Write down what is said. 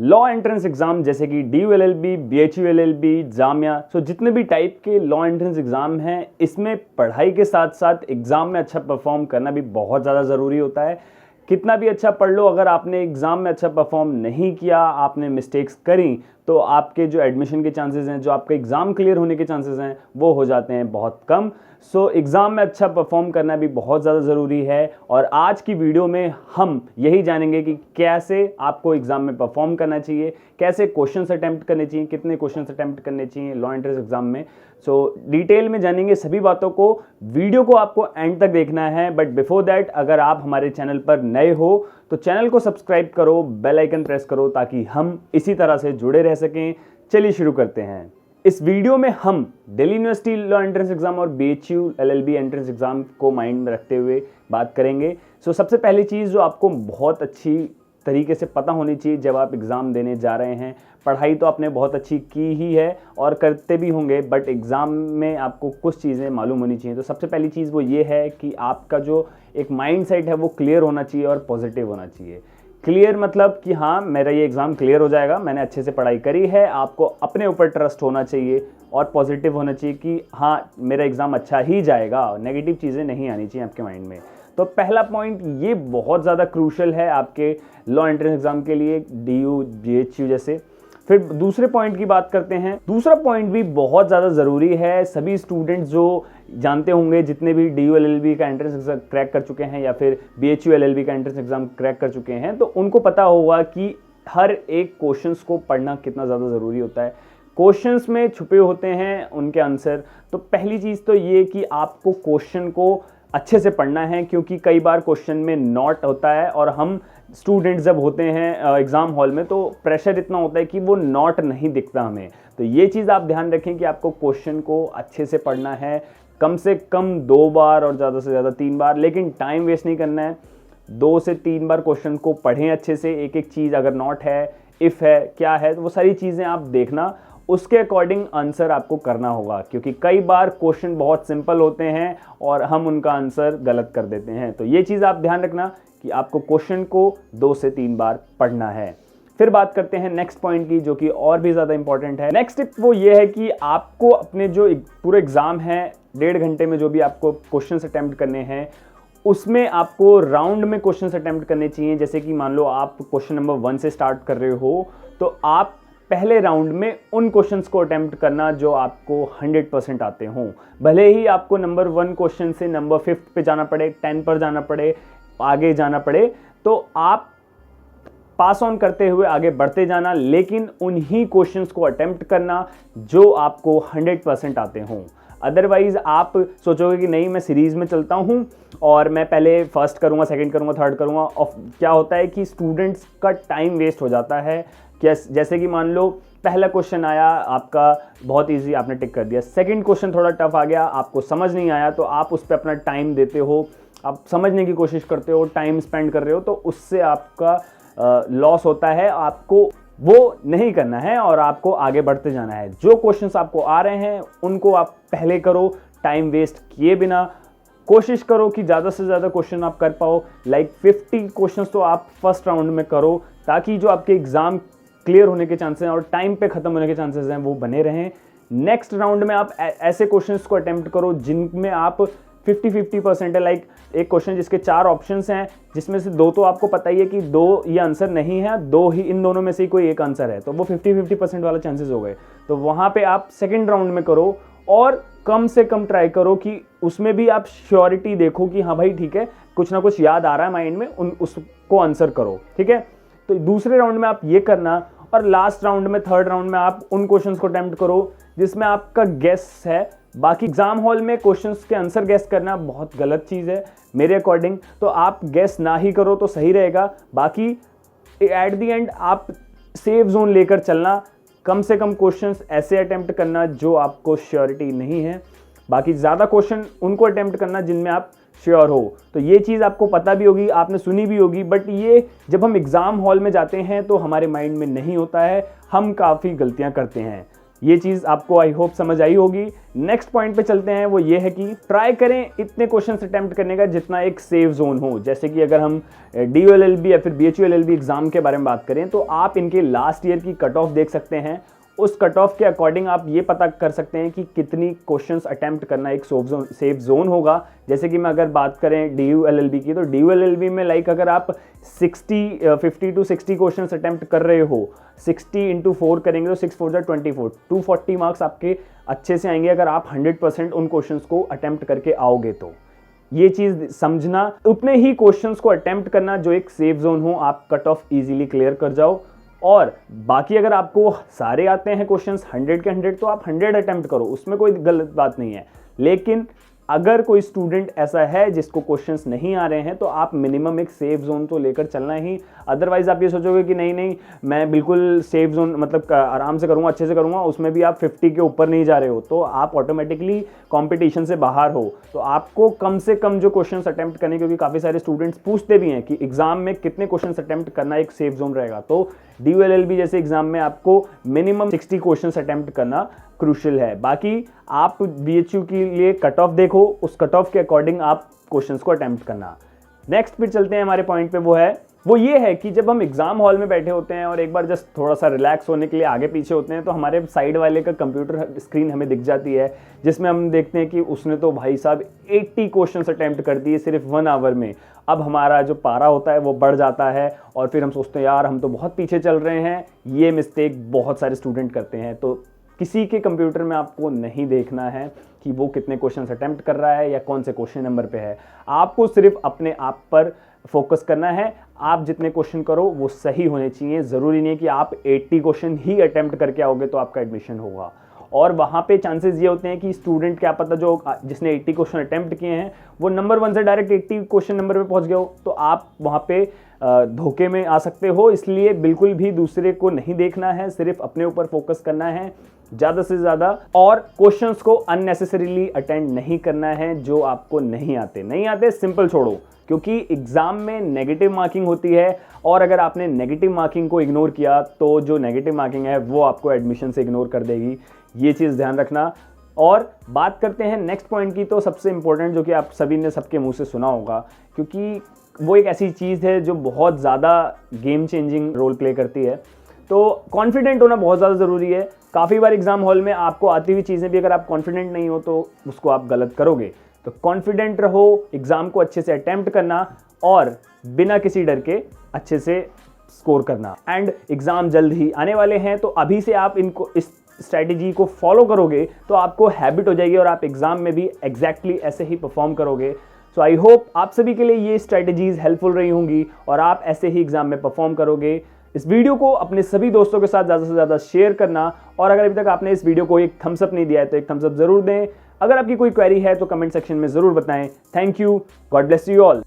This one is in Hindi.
लॉ एंट्रेंस एग्जाम जैसे कि DU-LLB, BHU-LLB, जामिया, सो जितने भी टाइप के लॉ एंट्रेंस एग्जाम हैं, इसमें पढ़ाई के साथ साथ एग्जाम में अच्छा परफॉर्म करना भी बहुत ज़्यादा ज़रूरी होता है। कितना भी अच्छा पढ़ लो, अगर आपने एग्ज़ाम में अच्छा परफॉर्म नहीं किया, आपने मिस्टेक्स करी, तो आपके जो एडमिशन के चांसेस हैं, जो आपके एग्ज़ाम क्लियर होने के चांसेस हैं, वो हो जाते हैं बहुत कम। सो एग्ज़ाम में अच्छा परफॉर्म करना भी बहुत ज़्यादा ज़रूरी है। और आज की वीडियो में हम यही जानेंगे कि कैसे आपको एग्ज़ाम में परफॉर्म करना चाहिए, कैसे क्वेश्चंस अटैम्प्ट करने चाहिए, कितने क्वेश्चंस अटैम्प्ट करने चाहिए लॉ एंट्रेंस एग्ज़ाम में। सो डिटेल में जानेंगे सभी बातों को। वीडियो को आपको एंड तक देखना है, बट बिफोर दैट अगर आप हमारे चैनल पर नए हो तो चैनल को सब्सक्राइब करो, बेल आइकन प्रेस करो ताकि हम इसी तरह से जुड़े रह सकें। चलिए शुरू करते हैं। इस वीडियो में हम Delhi university law entrance exam और BHU-LLB एंट्रेंस एग्जाम को माइंड में रखते हुए बात करेंगे। सो सबसे पहली चीज़ जो आपको बहुत अच्छी तरीके से पता होनी चाहिए जब आप एग्ज़ाम देने जा रहे हैं, पढ़ाई तो आपने बहुत अच्छी की ही है और करते भी होंगे, बट एग्ज़ाम में आपको कुछ चीज़ें मालूम होनी चाहिए। तो सबसे पहली चीज़ वो ये है कि आपका जो एक माइंड सेट है वो क्लियर होना चाहिए और पॉजिटिव होना चाहिए। क्लियर मतलब कि हाँ, मेरा ये एग्ज़ाम क्लियर हो जाएगा, मैंने अच्छे से पढ़ाई करी है। आपको अपने ऊपर ट्रस्ट होना चाहिए और पॉजिटिव होना चाहिए कि हाँ, मेरा एग्ज़ाम अच्छा ही जाएगा। नेगेटिव चीज़ें नहीं आनी चाहिए आपके माइंड में। तो पहला पॉइंट ये बहुत ज़्यादा क्रूशल है आपके लॉ एंट्रेंस एग्ज़ाम के लिए, DU, BHU जैसे। फिर दूसरे पॉइंट की बात करते हैं। दूसरा पॉइंट भी बहुत ज़्यादा ज़रूरी है। सभी स्टूडेंट्स जो जानते होंगे, जितने भी DU-LLB का एंट्रेंस एग्जाम क्रैक कर चुके हैं या फिर BHU-LLB का एंट्रेंस एग्जाम क्रैक कर चुके हैं, तो उनको पता होगा कि हर एक क्वेश्चंस को पढ़ना कितना ज़्यादा ज़रूरी होता है। क्वेश्चंस में छुपे होते हैं उनके आंसर। तो पहली चीज़ तो ये कि आपको क्वेश्चन को अच्छे से पढ़ना है, क्योंकि कई बार क्वेश्चन में नॉट होता है और हम स्टूडेंट्स जब होते हैं एग्ज़ाम हॉल में तो प्रेशर इतना होता है कि वो नॉट नहीं दिखता हमें। तो ये चीज़ आप ध्यान रखें कि आपको क्वेश्चन को अच्छे से पढ़ना है, कम से कम 2 बार और ज़्यादा से ज़्यादा 3 बार, लेकिन टाइम वेस्ट नहीं करना है। 2 से 3 बार क्वेश्चन को पढ़ें अच्छे से। एक एक चीज़, अगर नॉट है, इफ़ है, क्या है, तो वो सारी चीज़ें आप देखना, उसके अकॉर्डिंग आंसर आपको करना होगा, क्योंकि कई बार क्वेश्चन बहुत सिंपल होते हैं और हम उनका आंसर गलत कर देते हैं। तो ये चीज़ आप ध्यान रखना कि आपको क्वेश्चन को 2 से 3 बार पढ़ना है। फिर बात करते हैं नेक्स्ट पॉइंट की, जो कि और भी ज़्यादा इंपॉर्टेंट है। नेक्स्ट टिप वो ये है कि आपको अपने जो पूरे एग्ज़ाम है, 1.5 घंटे में जो भी आपको क्वेश्चन अटैम्प्ट करने हैं, उसमें आपको राउंड में क्वेश्चन अटैम्प्ट करने चाहिए। जैसे कि मान लो आप क्वेश्चन नंबर 1 से स्टार्ट कर रहे हो, तो आप पहले राउंड में उन क्वेश्चंस को अटेम्प्ट करना जो आपको 100% आते हों। भले ही आपको नंबर 1 क्वेश्चन से नंबर 5 पे जाना पड़े, 10 पर जाना पड़े, आगे जाना पड़े, तो आप पास ऑन करते हुए आगे बढ़ते जाना, लेकिन उन्हीं क्वेश्चंस को अटेम्प्ट करना जो आपको 100% आते हों। अदरवाइज आप सोचोगे कि नहीं, मैं सीरीज़ में चलता हूँ और मैं पहले फर्स्ट करूँगा, सेकंड करूँगा, थर्ड करूँगा, और क्या होता है कि स्टूडेंट्स का टाइम वेस्ट हो जाता है। जैसे कि मान लो पहला क्वेश्चन आया आपका बहुत इजी, आपने टिक कर दिया। सेकंड क्वेश्चन थोड़ा टफ आ गया, आपको समझ नहीं आया, तो आप उस पर अपना टाइम देते हो, आप समझने की कोशिश करते हो, टाइम स्पेंड कर रहे हो, तो उससे आपका लॉस होता है। आपको वो नहीं करना है और आपको आगे बढ़ते जाना है। जो क्वेश्चंस आपको आ रहे हैं उनको आप पहले करो, टाइम वेस्ट किए बिना। कोशिश करो कि ज़्यादा से ज़्यादा क्वेश्चन आप कर पाओ, लाइक 50 क्वेश्चंस तो आप फर्स्ट राउंड में करो, ताकि जो आपके एग्ज़ाम क्लियर होने के चांसेस हैं और टाइम पे ख़त्म होने के चांसेस हैं वो बने रहें। नेक्स्ट राउंड में आप ऐसे क्वेश्चंस को अटेम्प्ट करो जिनमें आप 50-50% है। लाइक एक क्वेश्चन जिसके 4 ऑप्शंस हैं, जिसमें से 2 तो आपको पता ही है कि 2 ये आंसर नहीं है, 2 ही, इन दोनों में से कोई एक आंसर है, तो वो 50-50% वाला चांसेस हो गए। तो वहाँ पे आप सेकेंड राउंड में करो और कम से कम ट्राई करो कि उसमें भी आप श्योरिटी देखो कि हाँ भाई ठीक है, कुछ ना कुछ याद आ रहा है माइंड में, उसको आंसर करो, ठीक है। तो दूसरे राउंड में आप ये करना, और लास्ट राउंड में, थर्ड राउंड में आप उन क्वेश्चंस को अटेम्प्ट करो जिसमें आपका गेस है। बाकी एग्जाम हॉल में क्वेश्चंस के आंसर गेस करना बहुत गलत चीज़ है मेरे अकॉर्डिंग, तो आप गेस ना ही करो तो सही रहेगा। बाकी एट द एंड आप सेफ जोन लेकर चलना, कम से कम क्वेश्चंस ऐसे अटेम्प्ट करना जो आपको श्योरिटी नहीं है। बाकी ज़्यादा क्वेश्चन उनको अटेम्प्ट करना जिनमें आप श्योर हो। तो ये चीज़ आपको पता भी होगी, आपने सुनी भी होगी, बट ये जब हम एग्ज़ाम हॉल में जाते हैं तो हमारे माइंड में नहीं होता है, हम काफ़ी गलतियां करते हैं। ये चीज़ आपको आई होप समझ आई होगी। नेक्स्ट पॉइंट पे चलते हैं, वो ये है कि ट्राई करें इतने क्वेश्चन अटेम्प्ट करने का जितना एक सेफ जोन हो। जैसे कि अगर हम DULLB या फिर BHULLB एग्जाम के बारे में बात करें तो आप इनके लास्ट ईयर की कट ऑफ देख सकते हैं। उस कट ऑफ के अकॉर्डिंग आप ये पता कर सकते हैं कि कितनी क्वेश्चंस अटेम्प्ट करना एक सेफ जोन होगा। जैसे कि मैं अगर बात करें DULLB की, तो DULLB में लाइक अगर आप 50 to 60 क्वेश्चंस अटेम्प्ट कर रहे हो, 60 into 4 करेंगे तो 6 4 24, 240 मार्क्स आपके अच्छे से आएंगे अगर आप 100% उन क्वेश्चंस को अटेम्प्ट करके आओगे। तो ये चीज़ समझना, उतने ही क्वेश्चंस को अटेम्प्ट करना जो एक सेफ जोन हो, आप कट ऑफ इजीली क्लियर कर जाओ। और बाकी अगर आपको सारे आते हैं क्वेश्चंस 100 के 100 तो आप 100 अटेम्प्ट करो, उसमें कोई गलत बात नहीं है। लेकिन अगर कोई स्टूडेंट ऐसा है जिसको क्वेश्चंस नहीं आ रहे हैं तो आप मिनिमम एक सेफ जोन तो लेकर चलना ही। अदरवाइज आप ये सोचोगे कि नहीं मैं बिल्कुल सेफ जोन मतलब आराम से करूंगा, अच्छे से करूंगा, उसमें भी आप 50 के ऊपर नहीं जा रहे हो तो आप ऑटोमेटिकली कंपटीशन से बाहर हो। तो आपको कम से कम जो क्वेश्चंस अटेम्प्ट करने, क्योंकि काफ़ी सारे स्टूडेंट्स पूछते भी हैं कि एग्जाम में कितने क्वेश्चंस अटेम्प्ट करना एक सेफ जोन रहेगा, तो DULLB जैसे एग्जाम में आपको मिनिमम 60 क्वेश्चंस अटेम्प्ट करना क्रूशियल है। बाकी आप BHU के लिए कट ऑफ देखो, उस कट ऑफ के अकॉर्डिंग आप क्वेश्चंस को अटेम्प्ट करना। नेक्स्ट फिर चलते हैं हमारे पॉइंट पे, वो ये है कि जब हम एग्जाम हॉल में बैठे होते हैं और एक बार जस्ट थोड़ा सा रिलैक्स होने के लिए आगे पीछे होते हैं तो हमारे साइड वाले का कंप्यूटर स्क्रीन हमें दिख जाती है, जिसमें हम देखते हैं कि उसने तो भाई साहब 80 क्वेश्चंस अटेम्प्ट कर दिए सिर्फ 1 आवर में। अब हमारा जो पारा होता है वो बढ़ जाता है और फिर हम सोचते हैं यार हम तो बहुत पीछे चल रहे हैं। ये मिस्टेक बहुत सारे स्टूडेंट करते हैं। तो किसी के कंप्यूटर में आपको नहीं देखना है कि वो कितने क्वेश्चंस अटेम्प्ट कर रहा है या कौन से क्वेश्चन नंबर पे है, आपको सिर्फ अपने आप पर फोकस करना है। आप जितने क्वेश्चन करो वो सही होने चाहिए। ज़रूरी नहीं है कि आप 80 क्वेश्चन ही अटेम्प्ट करके आओगे तो आपका एडमिशन होगा। और वहाँ पे चांसेस ये होते हैं कि स्टूडेंट क्या पता जो जिसने 80 क्वेश्चन अटेम्प्ट किए हैं वो नंबर 1 से डायरेक्ट 80 क्वेश्चन नंबर पे पहुँच गए हो, तो आप वहाँ पे धोखे में आ सकते हो। इसलिए बिल्कुल भी दूसरे को नहीं देखना है, सिर्फ अपने ऊपर फोकस करना है ज़्यादा से ज़्यादा, और क्वेश्चंस को अननेसेसरीली अटेंड नहीं करना है जो आपको नहीं आते सिंपल छोड़ो, क्योंकि एग्जाम में नेगेटिव मार्किंग होती है और अगर आपने नेगेटिव मार्किंग को इग्नोर किया तो जो नेगेटिव मार्किंग है वो आपको एडमिशन से इग्नोर कर देगी। ये चीज़ ध्यान रखना। और बात करते हैं नेक्स्ट पॉइंट की, तो सबसे इंपॉर्टेंट जो कि आप सभी ने सबके मुंह से सुना होगा, क्योंकि वो एक ऐसी चीज़ है जो बहुत ज़्यादा गेम चेंजिंग रोल प्ले करती है। तो कॉन्फिडेंट होना बहुत ज़्यादा ज़रूरी है। काफ़ी बार एग्जाम हॉल में आपको आती हुई चीज़ें भी अगर आप कॉन्फिडेंट नहीं हो तो उसको आप गलत करोगे। तो कॉन्फिडेंट रहो, एग्ज़ाम को अच्छे से अटेम्प्ट करना और बिना किसी डर के अच्छे से स्कोर करना। एंड एग्ज़ाम जल्द ही आने वाले हैं, तो अभी से आप इस स्ट्रैटेजी को फॉलो करोगे तो आपको हैबिट हो जाएगी और आप एग्ज़ाम में भी एग्जैक्टली ऐसे ही परफॉर्म करोगे। सो आई होप आप सभी के लिए ये स्ट्रैटेजीज़ हेल्पफुल रही होंगी और आप ऐसे ही एग्ज़ाम में परफॉर्म करोगे। इस वीडियो को अपने सभी दोस्तों के साथ ज़्यादा से ज़्यादा शेयर करना, और अगर अभी तक आपने इस वीडियो को एक थम्स अप नहीं दिया है तो एक थम्स अप ज़रूर दें। अगर आपकी कोई क्वेरी है तो कमेंट सेक्शन में ज़रूर बताएं। Thank you, God bless you all.